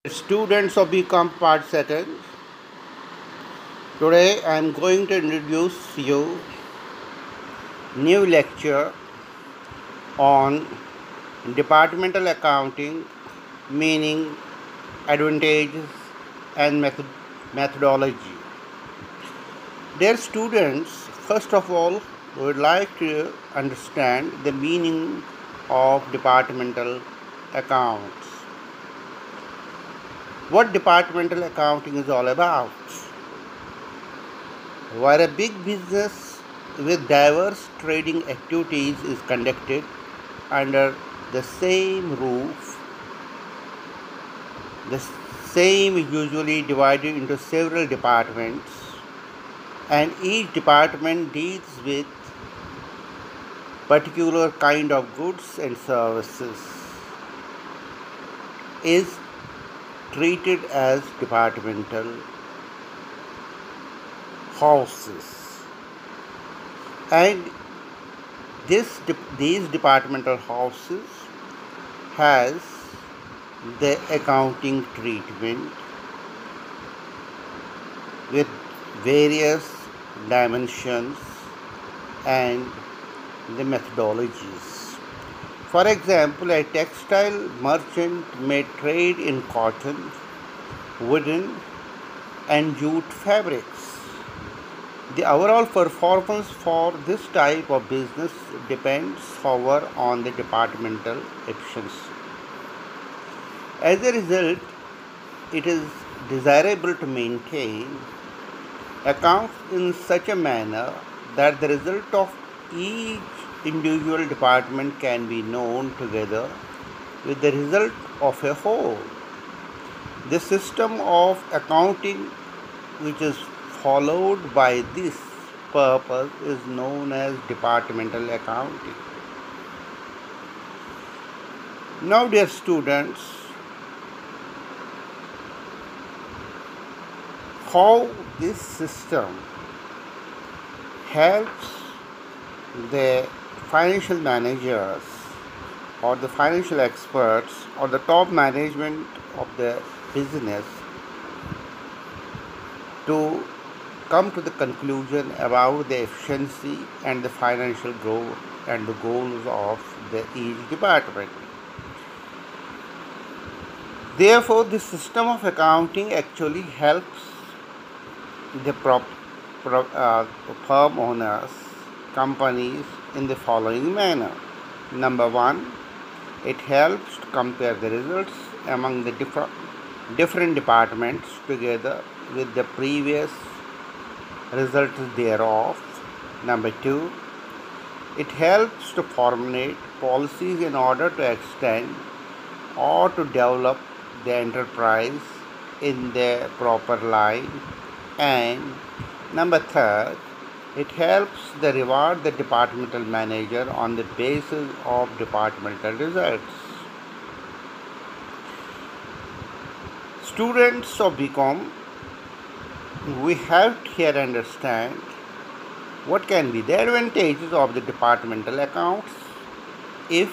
Students of BCom Part 2nd, today I am going to introduce you new lecture on departmental accounting, meaning, advantages and methodology. Dear students, first of all, we would like to understand the meaning of departmental accounts. What departmental accounting is all about? Where a big business with diverse trading activities is conducted under the same roof, the same is usually divided into several departments, and each department deals with particular kind of goods and services, is treated as departmental houses. And these departmental houses has the accounting treatment with various dimensions and the methodologies. For example, a textile merchant may trade in cotton, woolen, and jute fabrics. The overall performance for this type of business depends, however, on the departmental efficiency. As a result, it is desirable to maintain accounts in such a manner that the result of each individual department can be known together with the result of a whole. The system of accounting which is followed by this purpose is known as departmental accounting. Now, dear students, how this system helps the financial managers or the financial experts or the top management of the business to come to the conclusion about the efficiency and the financial growth and the goals of each department. Therefore, this system of accounting actually helps the firm owners, companies in the following manner. Number one, it helps to compare the results among the different departments together with the previous results thereof. Number two, it helps to formulate policies in order to extend or to develop the enterprise in the proper line. And number third, it helps to reward the departmental manager on the basis of departmental results. Students of BCom, we have to here understand what can be the advantages of the departmental accounts if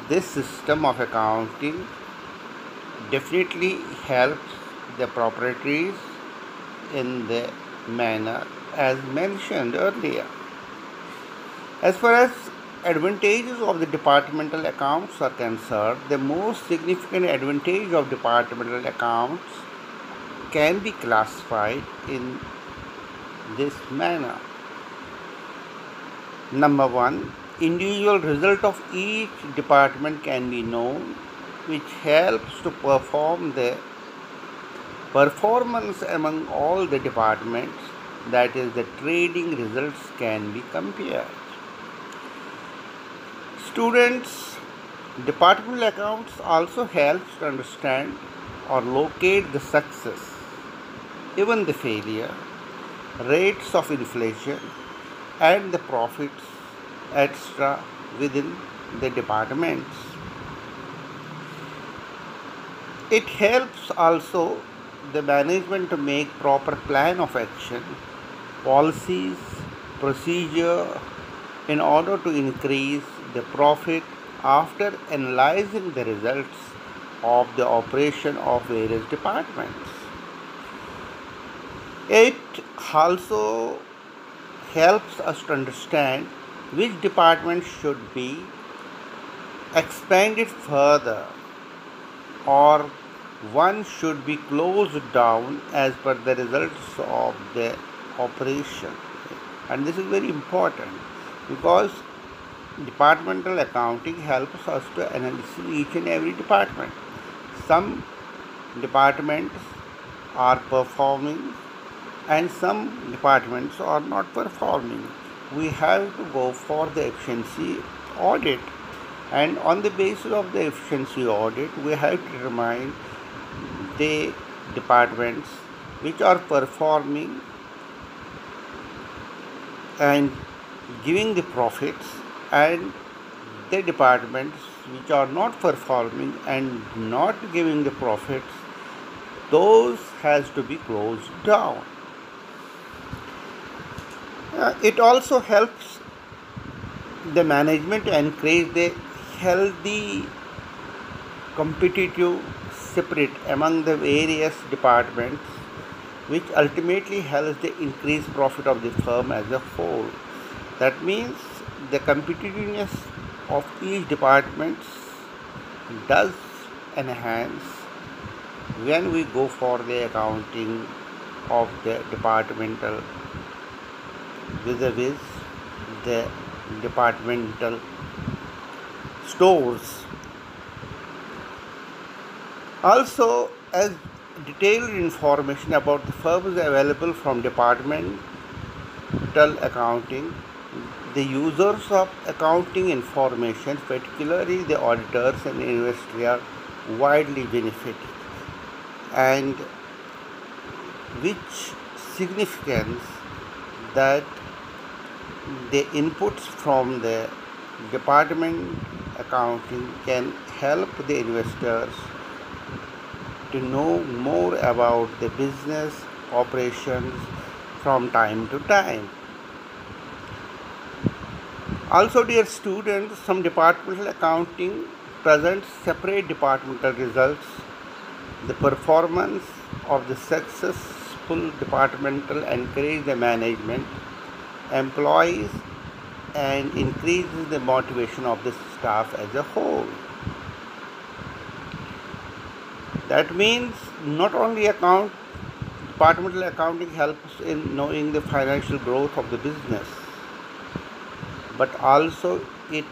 this system of accounting definitely helps the proprietaries in the manner as mentioned earlier. As far as advantages of the departmental accounts are concerned, the most significant advantage of departmental accounts can be classified in this manner. Number one, individual result of each department can be known, which helps to perform the performance among all the departments, that is, the trading results can be compared. Students, departmental accounts also helps to understand or locate the success, even the failure, rates of inflation, and the profits extra within the departments. It helps also the management to make proper plan of action, policies, procedure in order to increase the profit after analyzing the results of the operation of various departments. It also helps us to understand which department should be expanded further or one should be closed down as per the results of the operation. And this is very important because departmental accounting helps us to analyze each and every department. Some departments are performing and some departments are not performing. We have to go for the efficiency audit, and on the basis of the efficiency audit we have to determine the departments which are performing and giving the profits, and the departments which are not performing and not giving the profits, those has to be closed down. It also helps the management to encourage the healthy competitive spirit among the various departments, which ultimately helps the increased profit of the firm as a whole. That means the competitiveness of each department does enhance when we go for the accounting of the departmental vis-a-vis the departmental stores. Also, as detailed information about the firm is available from departmental accounting, the users of accounting information, particularly the auditors and investors, are widely benefited, and which significance that the inputs from the department accounting can help the investors to know more about the business operations from time to time. Also, dear students, some departmental accounting presents separate departmental results. The performance of the successful departmental encourages the management, employees, and increases the motivation of the staff as a whole. That means not only departmental accounting helps in knowing the financial growth of the business, but also it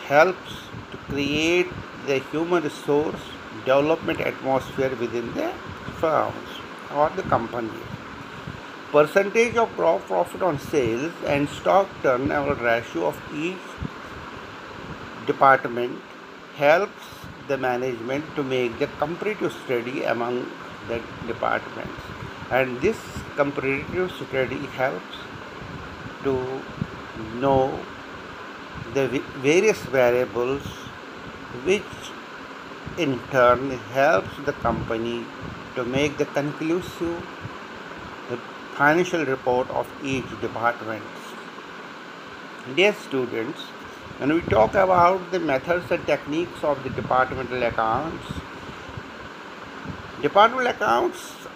helps to create the human resource development atmosphere within the firms or the company. Percentage of gross profit on sales and stock turnover ratio of each department helps the management to make the comparative study among the departments, and this comparative study helps to know the various variables, which in turn helps the company to make the conclusive financial report of each department. Dear students, when we talk about the methods and techniques of the departmental accounts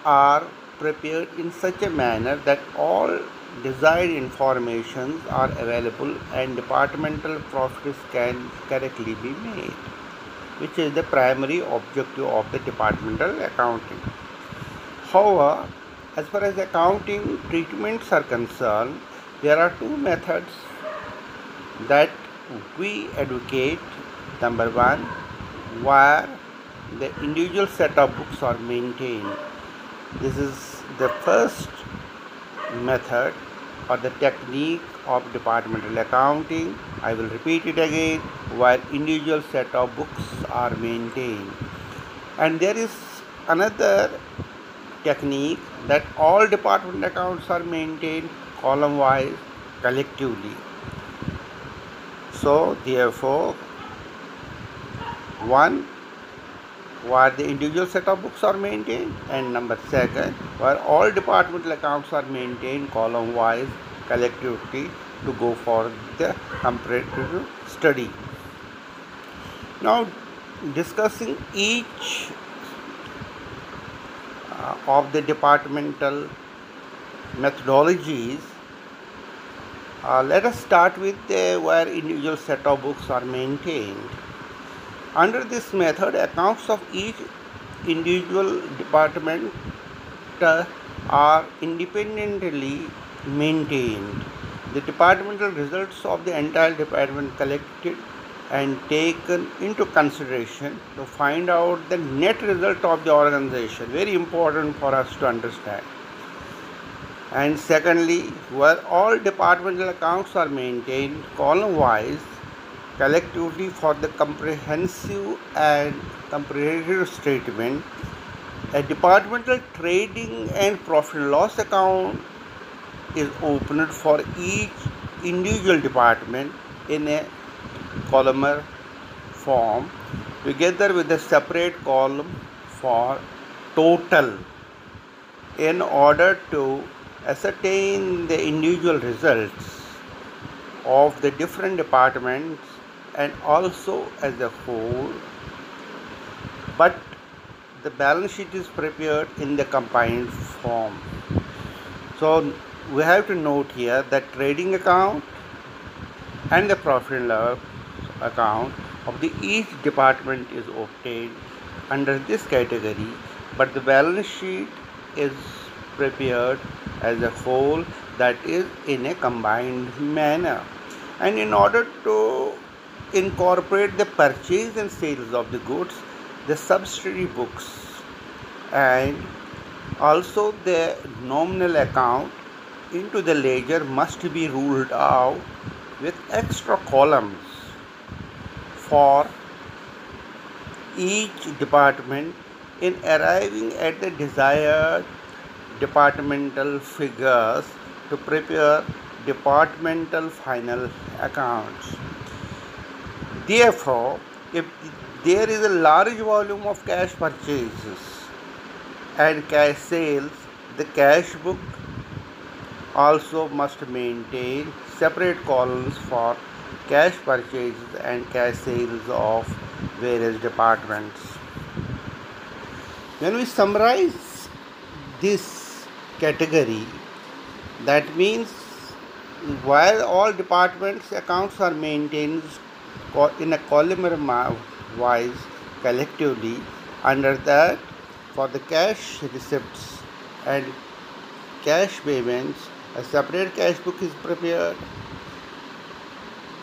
are prepared in such a manner that all desired informations are available and departmental profits can correctly be made, which is the primary objective of the departmental accounting. However, as far as accounting treatments are concerned, there are two methods that we advocate. Number one, where the individual set of books are maintained. This is the first method or the technique of departmental accounting. I will repeat it again, where individual set of books are maintained. And there is another technique that all department accounts are maintained column wise collectively. So therefore, one, where the individual set of books are maintained, and number second, where all departmental accounts are maintained column wise collectively to go for the comparative study. Now, discussing each of the departmental methodologies, let us start with where individual set of books are maintained. Under this method, accounts of each individual department are independently maintained. The departmental results of the entire department collected and taken into consideration to find out the net result of the organization. Very important for us to understand. And secondly, where all departmental accounts are maintained column wise collectively for the comprehensive and comparative statement, a departmental trading and profit and loss account is opened for each individual department in a columnar form together with a separate column for total in order to ascertain the individual results of the different departments and also as a whole, but the balance sheet is prepared in the combined form. So we have to note here that trading account and the profit and loss account of the each department is obtained under this category, but the balance sheet is prepared as a whole, that is in a combined manner. And in order to incorporate the purchase and sales of the goods, the subsidiary books and also the nominal account into the ledger must be ruled out with extra columns for each department in arriving at the desired departmental figures to prepare departmental final accounts. Therefore, if there is a large volume of cash purchases and cash sales, the cash book also must maintain separate columns for cash purchases and cash sales of various departments. When we summarize this category, that means while all departments' accounts are maintained in a columnar wise collectively, under that for the cash receipts and cash payments, a separate cash book is prepared.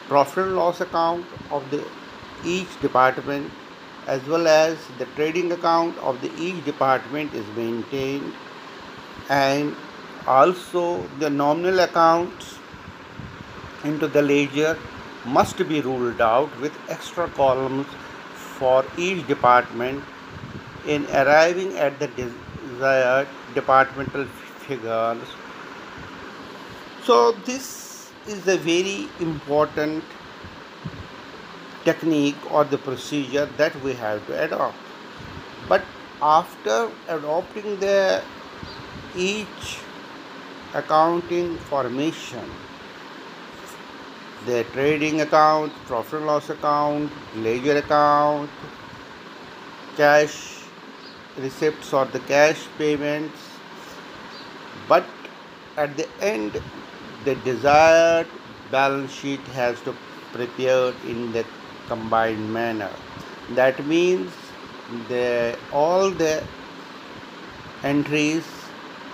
Profit and loss account of the each department as well as the trading account of the each department is maintained, and also the nominal accounts into the ledger must be ruled out with extra columns for each department in arriving at the desired departmental figures. So this is a very important technique or the procedure that we have to adopt. But after adopting the each accounting formation, the trading account, profit and loss account, ledger account, cash receipts or the cash payments, but at the end the desired balance sheet has to prepared in the combined manner. That means all the entries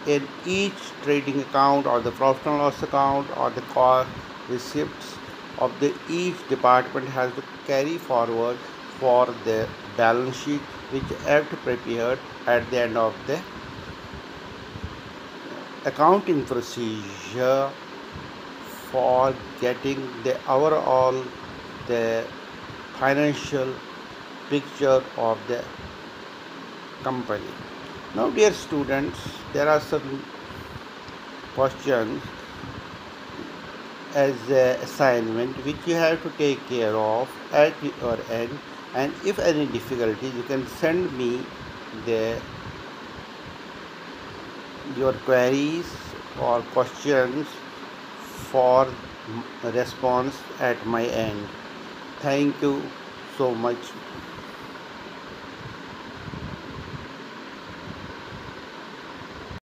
in each trading account or the profit and loss account or the cost receipts of the each department has to carry forward for the balance sheet which have to prepared at the end of the accounting procedure for getting the overall the financial picture of the company. Now dear students, there are some questions as an assignment which you have to take care of at your end, and if any difficulties you can send me your queries or questions for response at my end. Thank you so much.